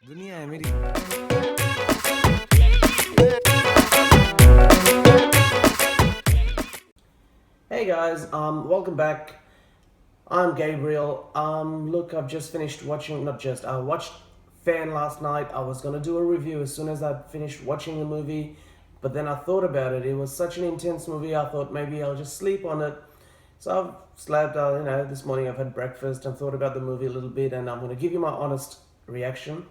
दुनिया है मेरी Hey guys, welcome back. I'm Gabriel. Look, I've just finished watching, not just, I watched Fan last night. I was gonna do a review as soon as I finished watching the movie, but then I thought about it. It was such an intense movie, I thought maybe I'll just sleep on it. So I've slept, this morning I've had breakfast and thought about the movie a little bit, and I'm gonna give you my honest reaction.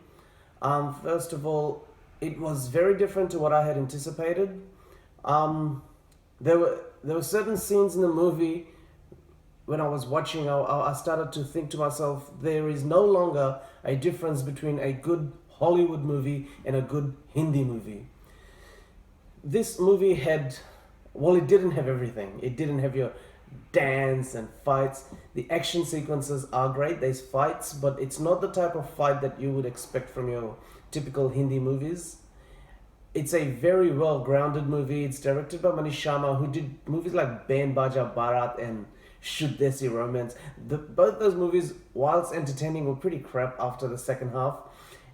First of all, it was very different to what I had anticipated. Um, there were certain scenes in the movie when I was watching. I started to think to myself, there is no longer a difference between a good Hollywood movie and a good Hindi movie. This movie had, well, it didn't have everything. It didn't have your dance and fights. The action sequences are great. There's fights, but it's not the type of fight that you would expect from your typical Hindi movies. It's a very well grounded movie. It's directed by Manish Sharma, who did movies like Ben Baja Bharat and Shoot Desi Romance. Both those movies, whilst entertaining, were pretty crap after the second half.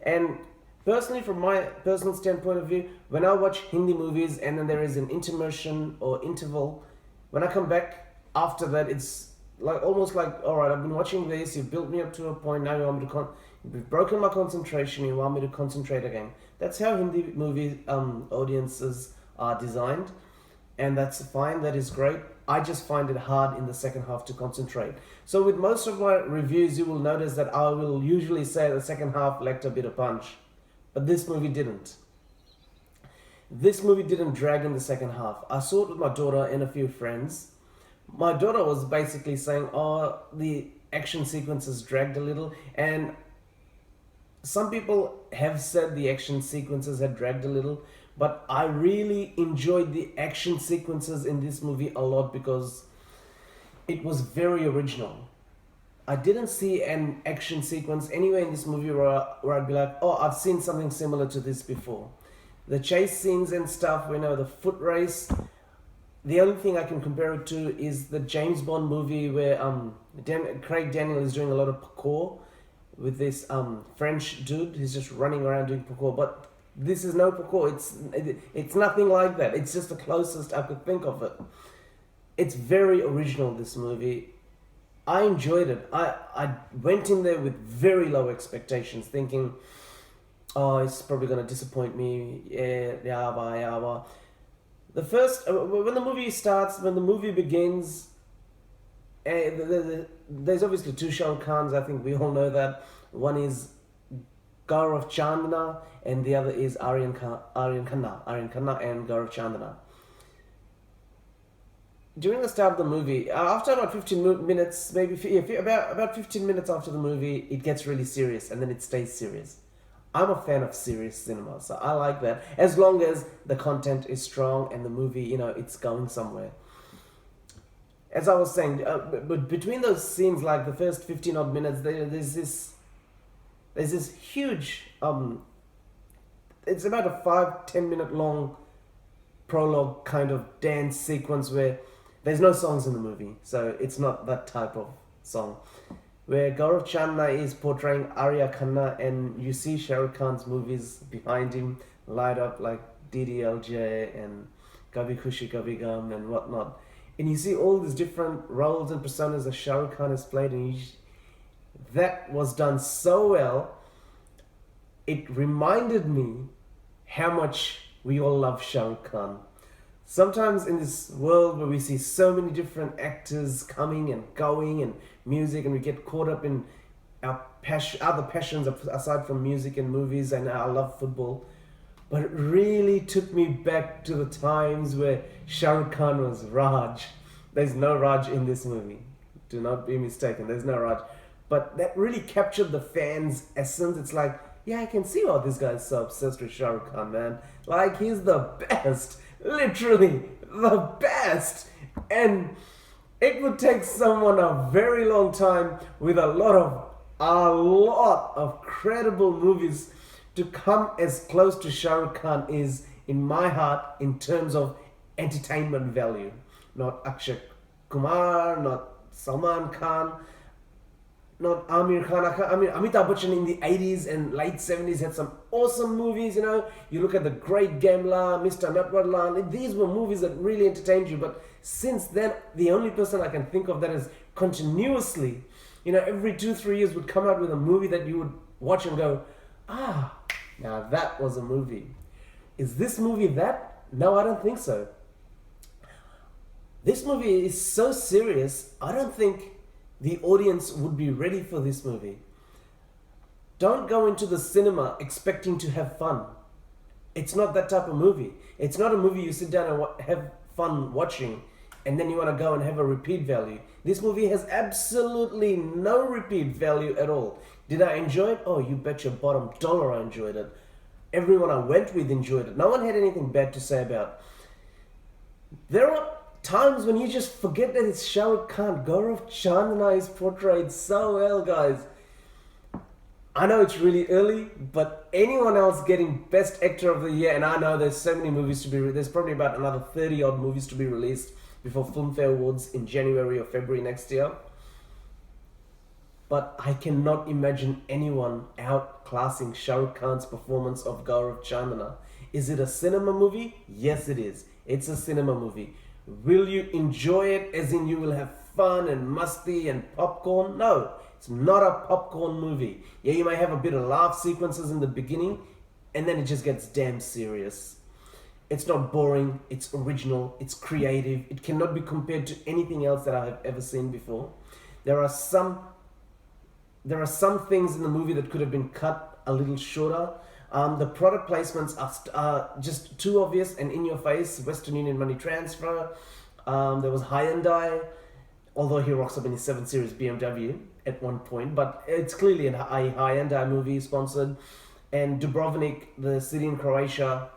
And personally, from my personal standpoint of view, when I watch Hindi movies and then there is an intermission or interval, when I come back after that, it's like almost like, all right, I've been watching this. You've built me up to a point. Now you want me to you've broken my concentration. You want me to concentrate again. That's how Hindi movie audiences are designed, and that's fine. That is great. I just find it hard in the second half to concentrate. So with most of my reviews, you will notice that I will usually say the second half lacked a bit of punch, but this movie didn't. This movie didn't drag in the second half. I saw it with my daughter and a few friends. My daughter was basically saying, "Oh, the action sequences dragged a little," and some people have said the action sequences had dragged a little, but I really enjoyed the action sequences in this movie a lot because it was very original. I didn't see an action sequence anywhere in this movie where I'd be like, oh, I've seen something similar to this before. The chase scenes and stuff, the foot race, the only thing I can compare it to is the James Bond movie where Craig Daniel is doing a lot of parkour with this French dude. He's just running around doing parkour, but this is no parkour. It's nothing like that. It's just the closest I could think of it. It's very original, this movie. I enjoyed it. I went in there with very low expectations, thinking, oh, it's probably going to disappoint me. Yeah, bye, yeah, bye. The first, when the movie starts, when the movie begins, there's obviously two Shah Rukh Khans. I think we all know that. One is Gaurav Chandana, and the other is Aryan Khanna and Gaurav Chandana. During the start of the movie, after about 15 minutes, maybe about 15 minutes after the movie, it gets really serious, and then it stays serious. I'm a fan of serious cinema, so I like that. As long as the content is strong and the movie, it's going somewhere. As I was saying, but between those scenes, like the first 15 odd minutes, there's this huge, it's about a 5-10 minute long prologue kind of dance sequence where there's no songs in the movie, so it's not that type of song. Where Gaurav Chandna is portraying Aryan Khanna, and you see Shah Rukh Khan's movies behind him light up like DDLJ and Kabhi Khushi Kabhi Gum and whatnot. And you see all these different roles and personas that Shah Rukh Khan has played, and that was done so well. It reminded me how much we all love Shah Rukh Khan. Sometimes in this world where we see so many different actors coming and going and music, and we get caught up in our other passions aside from music and movies, and I love football. But it really took me back to the times where Shah Rukh Khan was Raj. There's no Raj in this movie. Do not be mistaken. There's no Raj. But that really captured the fans' essence. It's like, yeah, I can see why this guy's so obsessed with Shah Rukh Khan, man. Like, he's the best. Literally, the best. And it would take someone a very long time with a lot of credible movies to come as close to Shah Rukh Khan is in my heart in terms of entertainment value. Not Akshay Kumar, not Salman Khan. not Amir Khan. I mean, Amitabh Bachchan in the 80s and late 70s had some awesome movies, you know. You look at The Great Gambler, Mr. Natwarlan. These were movies that really entertained you. But since then, the only person I can think of that is continuously, you know, every 2-3 years would come out with a movie that you would watch and go, ah, now that was a movie. Is this movie that? No, I don't think so. This movie is so serious, I don't think the audience would be ready for this movie. Don't go into the cinema expecting to have fun. It's not that type of movie. It's not a movie you sit down and have fun watching and then you want to go and have a repeat value. This movie has absolutely no repeat value at all. Did I enjoy it? Oh, you bet your bottom dollar I enjoyed it. Everyone I went with enjoyed it. No one had anything bad to say about it. There are times when you just forget that it's Shah Rukh Khan. Gaurav Chandana is portrayed so well, guys. I know it's really early, but anyone else getting Best Actor of the Year, and I know there's so many movies to be there's probably about another 30 odd movies to be released before Filmfare Awards in January or February next year. But I cannot imagine anyone outclassing Shah Rukh Khan's performance of Gaurav Chandana. Is it a cinema movie? Yes, it is. It's a cinema movie. Will you enjoy it as in you will have fun and musty and popcorn? No, it's not a popcorn movie. Yeah, you may have a bit of laugh sequences in the beginning and then it just gets damn serious. It's not boring, it's original, it's creative. It cannot be compared to anything else that I have ever seen before. There are some things in the movie that could have been cut a little shorter. The product placements are just too obvious and in your face. Western Union Money Transfer. There was Hyundai, although he rocks up in his 7 Series BMW at one point, but it's clearly a Hyundai movie sponsored. And Dubrovnik, the city in Croatia,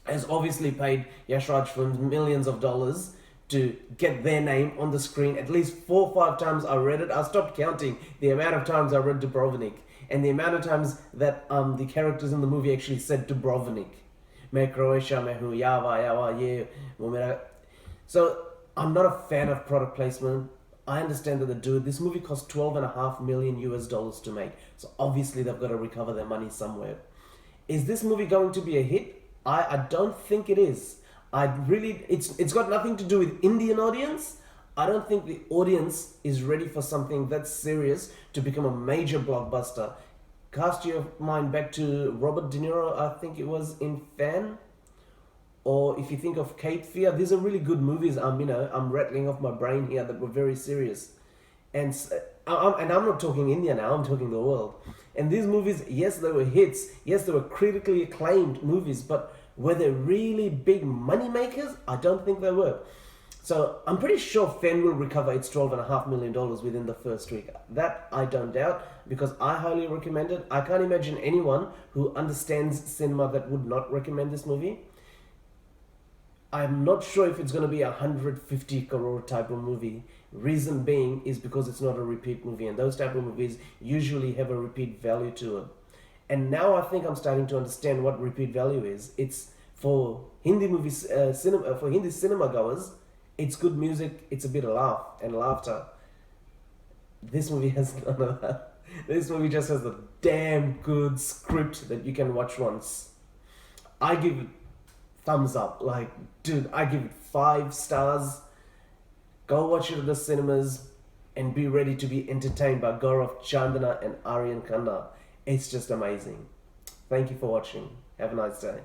has obviously paid Yash Raj Films millions of dollars to get their name on the screen. At least 4 or 5 times I read it. I stopped counting the amount of times I read Dubrovnik and the amount of times that the characters in the movie actually said Dubrovnik. Me Croatia, me hu, Java, ye. So I'm not a fan of product placement. I understand that they do it. This movie cost $12.5 million to make. So obviously they've got to recover their money somewhere. Is this movie going to be a hit? I don't think it is. It's got nothing to do with Indian audience. I don't think the audience is ready for something that's serious to become a major blockbuster. Cast your mind back to Robert De Niro, I think it was in Fan. Or if you think of Cape Fear, these are really good movies. I'm rattling off my brain here that were very serious. And I'm not talking India now, I'm talking the world. And these movies, yes, they were hits. Yes, they were critically acclaimed movies, but were they really big money makers? I don't think they were. So I'm pretty sure Fen will recover its $12.5 million within the first week. That I don't doubt, because I highly recommend it. I can't imagine anyone who understands cinema that would not recommend this movie. I'm not sure if it's going to be a 150 crore type of movie. Reason being is because it's not a repeat movie, and those type of movies usually have a repeat value to it. And now I think I'm starting to understand what repeat value is. It's for Hindi movies, for Hindi cinema goers. It's good music. It's a bit of laugh and laughter. This movie has none of that. This movie just has a damn good script that you can watch once. I give it thumbs up. Like, dude, I give it 5 stars. Go watch it at the cinemas and be ready to be entertained by Gaurav Chandana and Aryan Khanna. It's just amazing. Thank you for watching. Have a nice day.